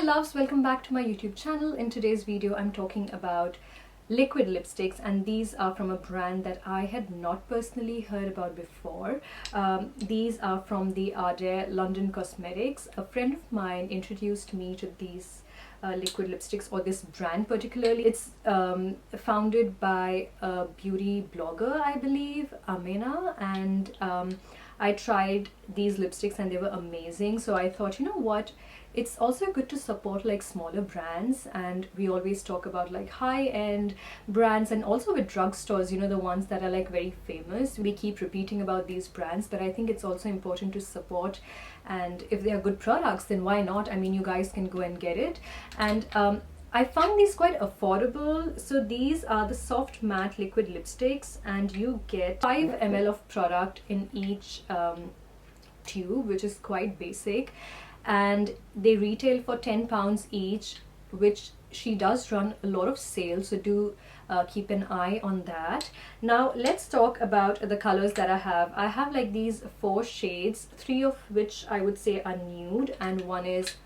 loves, welcome back to my YouTube channel. In today's video I'm talking about liquid lipsticks, and these are from a brand that I had not personally heard about before. These are from the Ardere London Cosmetics. A friend of mine introduced me to these liquid lipsticks, or this brand particularly. It's founded by a beauty blogger, I believe, Amina, and I tried these lipsticks and they were amazing. So I thought, you know what, it's also good to support like smaller brands, and we always talk about like high-end brands, and also with drugstores, you know, the ones that are like very famous. We keep repeating about these brands, but I think it's also important to support, and if they are good products, then why not? I mean, you guys can go and get it. And I found these quite affordable. So these are the soft matte liquid lipsticks, and you get 5 ml of product in each tube, which is quite basic, and they retail for £10 each, which she does run a lot of sales, so do keep an eye on that. Now let's talk about the colors that I have. I have like these 4 shades, 3 of which I would say are nude, and one is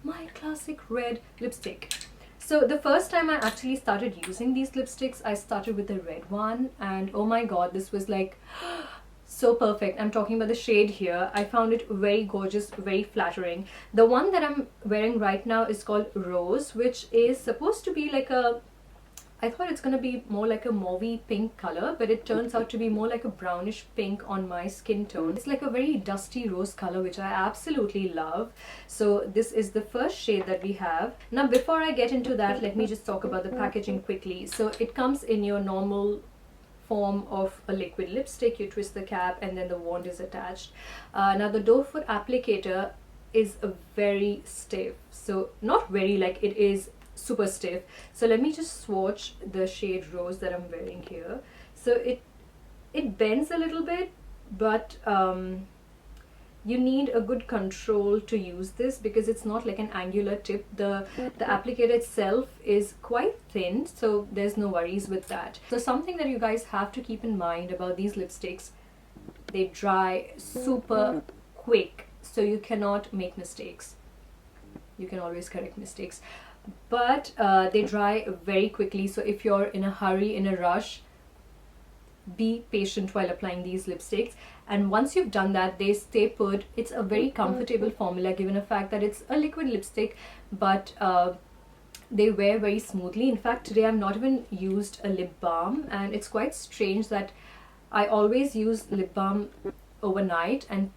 my classic red lipstick. So the first time I actually started using these lipsticks, I started with the red one, and oh my god, this was like so perfect. I'm talking about the shade here. I found it very gorgeous, very flattering. The one that I'm wearing right now is called Rose, which is supposed to be like a, I thought it's gonna be more like a mauvey pink color, but it turns out to be more like a brownish pink on my skin tone. It's like a very dusty rose color, which I absolutely love. So this is the first shade that we have. Now before I get into that, let me just talk about the packaging quickly. So it comes in your normal form of a liquid lipstick. You twist the cap and then the wand is attached. Now the doe foot applicator is a very stiff, so not very, like it is super stiff. So let me just swatch the shade Rose that I'm wearing here. So it bends a little bit, but you need a good control to use this because it's not like an angular tip. The applicator itself is quite thin, so there's no worries with that. So something that you guys have to keep in mind about these lipsticks, they dry super quick, so you cannot make mistakes. You can always correct mistakes, but they dry very quickly. So if you're in a hurry, in a rush, be patient while applying these lipsticks, and once you've done that, they stay put. It's a very comfortable formula given the fact that it's a liquid lipstick, but they wear very smoothly. In fact, today I've not even used a lip balm, and it's quite strange that I always use lip balm overnight, and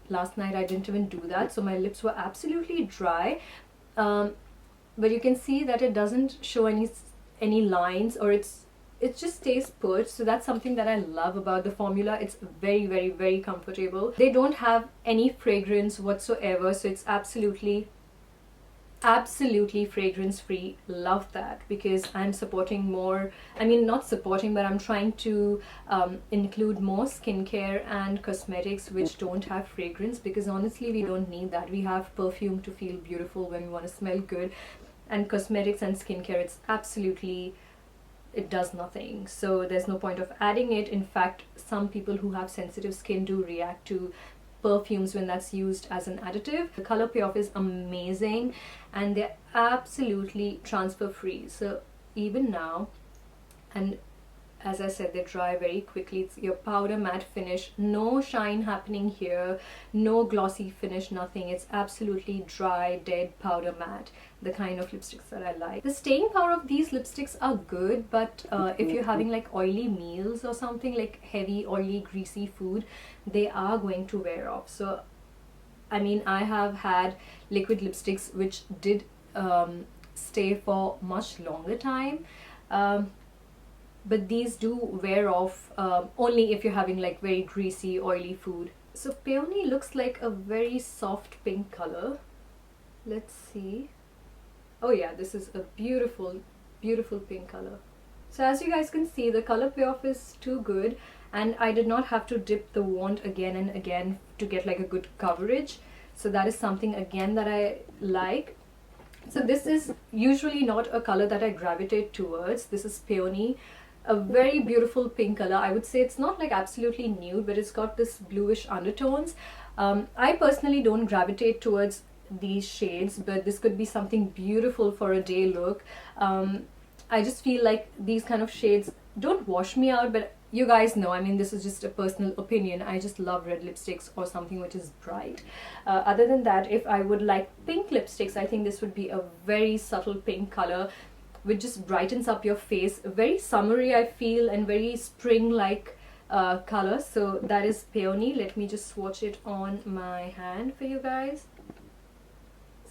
last night I didn't even do that, so my lips were absolutely dry. But you can see that it doesn't show any lines, or it just stays put. So that's something that I love about the formula. It's very, very, very comfortable. They don't have any fragrance whatsoever, so it's absolutely fragrance free. Love that, because I'm supporting more, I mean not supporting, but I'm trying to include more skincare and cosmetics which don't have fragrance, because honestly we don't need that. We have perfume to feel beautiful when we want to smell good, and cosmetics and skincare, it's absolutely, it does nothing. So there's no point of adding it. In fact, some people who have sensitive skin do react to perfumes when that's used as an additive. The color payoff is amazing, and they're absolutely transfer free. So even now, and as I said, they dry very quickly. It's your powder matte finish, no shine happening here, no glossy finish, nothing. It's absolutely dry, dead powder matte, the kind of lipsticks that I like. The staying power of these lipsticks are good, but if you're having like oily meals or something, like heavy, oily, greasy food, they are going to wear off. So I mean, I have had liquid lipsticks which did stay for much longer time, but these do wear off only if you're having like very greasy, oily food. So Peony looks like a very soft pink color. Let's see. Oh yeah, this is a beautiful, beautiful pink color. So as you guys can see, the color payoff is too good, and I did not have to dip the wand again and again to get like a good coverage. So that is something again that I like. So this is usually not a color that I gravitate towards. This is Peony. A very beautiful pink color. I would say it's not like absolutely nude, but it's got this bluish undertones. I personally don't gravitate towards these shades, but this could be something beautiful for a day look. I just feel like these kind of shades don't wash me out, but you guys know, I mean, this is just a personal opinion. I just love red lipsticks or something which is bright. Other than that, if I would like pink lipsticks, I think this would be a very subtle pink color which just brightens up your face. Very summery, I feel, and very spring-like color. So that is Peony. Let me just swatch it on my hand for you guys.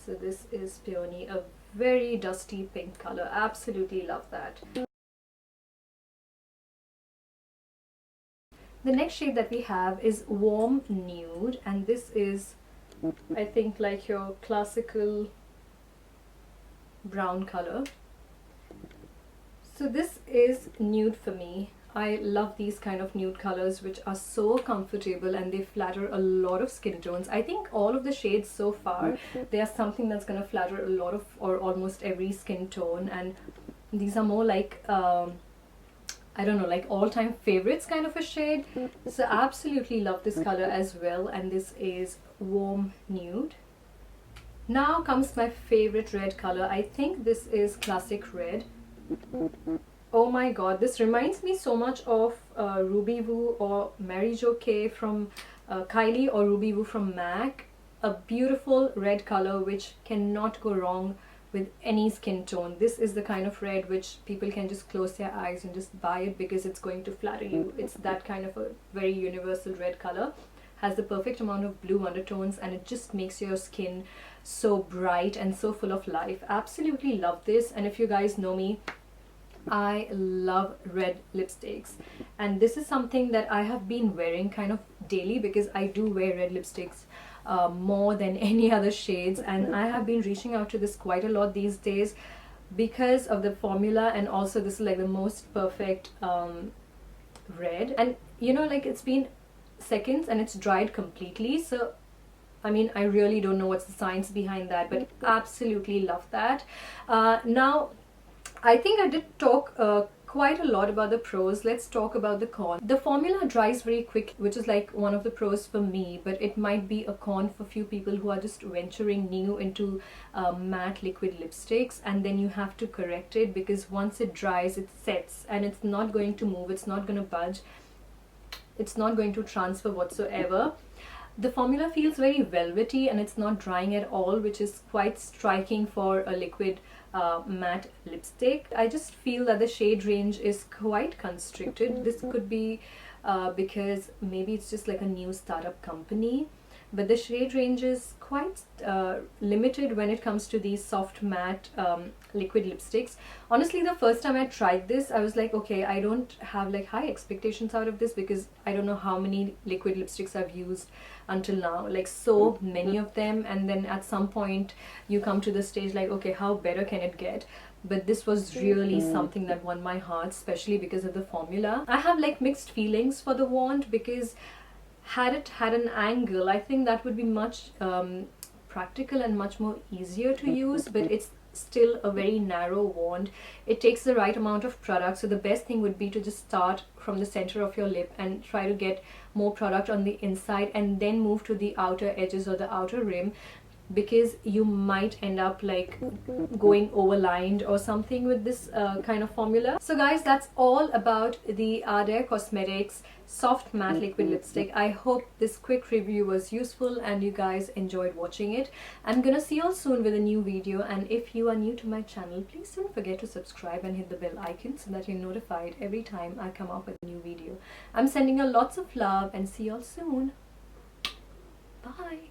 So this is Peony, a very dusty pink color. Absolutely love that. The next shade that we have is Warm Nude, and this is, I think, like your classical brown color. So this is nude for me. I love these kind of nude colors which are so comfortable and they flatter a lot of skin tones. I think all of the shades so far, they are something that's going to flatter a lot of, or almost every skin tone, and these are more like I don't know, like all-time favorites kind of a shade. So absolutely love this color as well, and this is Warm Nude. Now comes my favorite red color. I think this is Classic Red. Oh my god, this reminds me so much of Ruby Woo or Mary Jo K from Kylie, or Ruby Woo from MAC. A beautiful red color which cannot go wrong with any skin tone. This is the kind of red which people can just close their eyes and just buy it because it's going to flatter you. It's that kind of a very universal red color. Has the perfect amount of blue undertones, and it just makes your skin so bright and so full of life. Absolutely love this. And if you guys know me, I love red lipsticks, and this is something that I have been wearing kind of daily because I do wear red lipsticks more than any other shades, and I have been reaching out to this quite a lot these days because of the formula, and also this is like the most perfect red, and you know, like it's been seconds and it's dried completely. So I mean, I really don't know what's the science behind that, but absolutely love that. Now I think I did talk quite a lot about the pros. Let's talk about the con. The formula dries very quick, which is like one of the pros for me, but it might be a con for few people who are just venturing new into matte liquid lipsticks, and then you have to correct it because once it dries, it sets and it's not going to move, it's not going to budge, it's not going to transfer whatsoever. The formula feels very velvety and it's not drying at all, which is quite striking for a liquid matte lipstick. I just feel that the shade range is quite constricted. This could be because maybe it's just like a new startup company, but the shade range is quite limited when it comes to these soft matte liquid lipsticks. Honestly, the first time I tried this, I was like, okay, I don't have like high expectations out of this because I don't know how many liquid lipsticks I've used until now, like so many of them, and then at some point you come to the stage like, okay, how better can it get? But this was really something that won my heart, especially because of the formula. I have like mixed feelings for the wand because had it had an angle, I think that would be much practical and much more easier to use, but it's still a very narrow wand. It takes the right amount of product, so the best thing would be to just start from the center of your lip and try to get more product on the inside and then move to the outer edges or the outer rim, because you might end up like going overlined or something with this kind of formula. So guys, that's all about the Ardere Cosmetics Soft Matte Liquid Lipstick. I hope this quick review was useful and you guys enjoyed watching it. I'm gonna see you all soon with a new video, and if you are new to my channel, please don't forget to subscribe and hit the bell icon so that you're notified every time I come up with a new video. I'm sending you lots of love and see you all soon. Bye.